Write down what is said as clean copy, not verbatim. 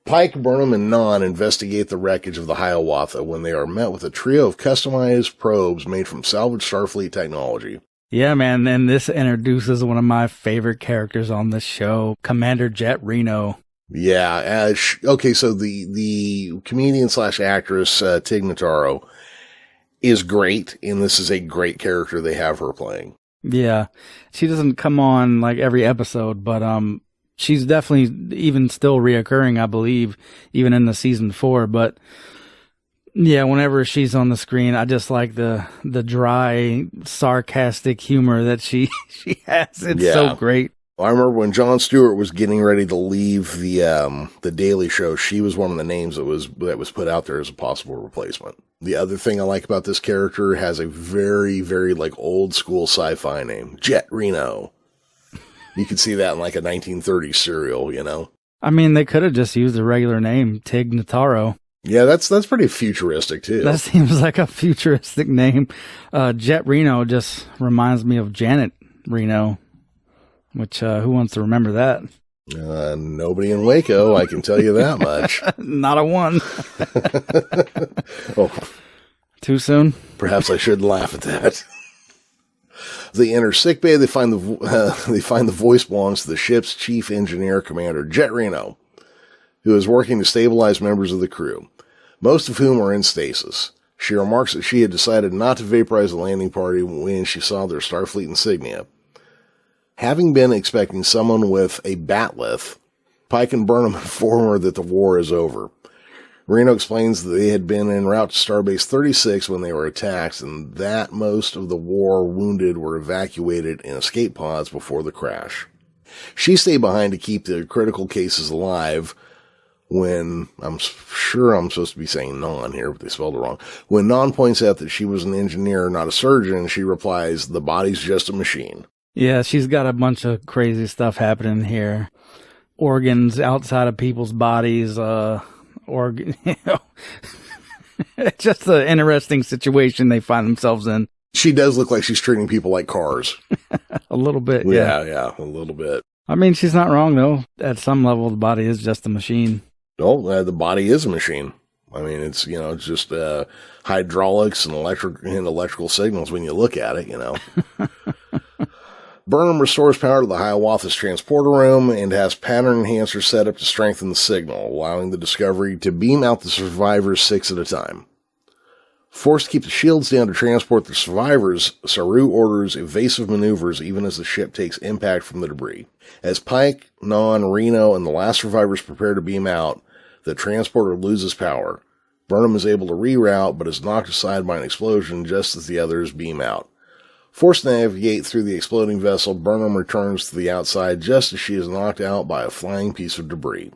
Pike, Burnham, and Non investigate the wreckage of the Hiawatha when they are met with a trio of customized probes made from salvaged Starfleet technology. Yeah, man, and this introduces one of my favorite characters on the show, Commander Jett Reno. Yeah, okay, so the comedian / actress, Tig Notaro, is great, and this is a great character they have her playing. Yeah, she doesn't come on like every episode, but she's definitely even still reoccurring, I believe, even in the season 4. But yeah, whenever she's on the screen, I just like the dry, sarcastic humor that she has. It's so great. I remember when Jon Stewart was getting ready to leave the Daily Show, she was one of the names that was put out there as a possible replacement. The other thing I like about this character, has a very, very like old school sci-fi name, Jett Reno. You could see that in like a 1930s serial, you know? I mean, they could have just used a regular name, Tig Notaro. Yeah, that's pretty futuristic too. That seems like a futuristic name. Jett Reno just reminds me of Janet Reno, which who wants to remember that? Nobody in Waco, I can tell you that much. Not a one. Oh, too soon? Perhaps I should laugh at that. They enter sickbay. They find the voice belongs to the ship's chief engineer, Commander Jett Reno, who is working to stabilize members of the crew, most of whom are in stasis. She remarks that she had decided not to vaporize the landing party when she saw their Starfleet insignia. Having been expecting someone with a bat'leth, Pike and Burnham inform her that the war is over. Reno explains that they had been en route to Starbase 36 when they were attacked, and that most of the war wounded were evacuated in escape pods before the crash. She stayed behind to keep the critical cases alive when, I'm sure I'm supposed to be saying Non here, but they spelled it wrong. When Non points out that she was an engineer, not a surgeon, she replies, "The body's just a machine." Yeah, she's got a bunch of crazy stuff happening here. Organs outside of people's bodies, it's just an interesting situation they find themselves in. She does look like she's treating people like cars. A little bit, yeah. Yeah, a little bit. I mean, she's not wrong, though. At some level, the body is just a machine. No, the body is a machine. I mean, it's just hydraulics and electrical signals when you look at it, Burnham restores power to the Hiawatha's transporter room and has pattern enhancers set up to strengthen the signal, allowing the Discovery to beam out the survivors 6 at a time. Forced to keep the shields down to transport the survivors, Saru orders evasive maneuvers even as the ship takes impact from the debris. As Pike, Non, Reno, and the last survivors prepare to beam out, the transporter loses power. Burnham is able to reroute, but is knocked aside by an explosion just as the others beam out. Forced to navigate through the exploding vessel, Burnham returns to the outside just as she is knocked out by a flying piece of debris.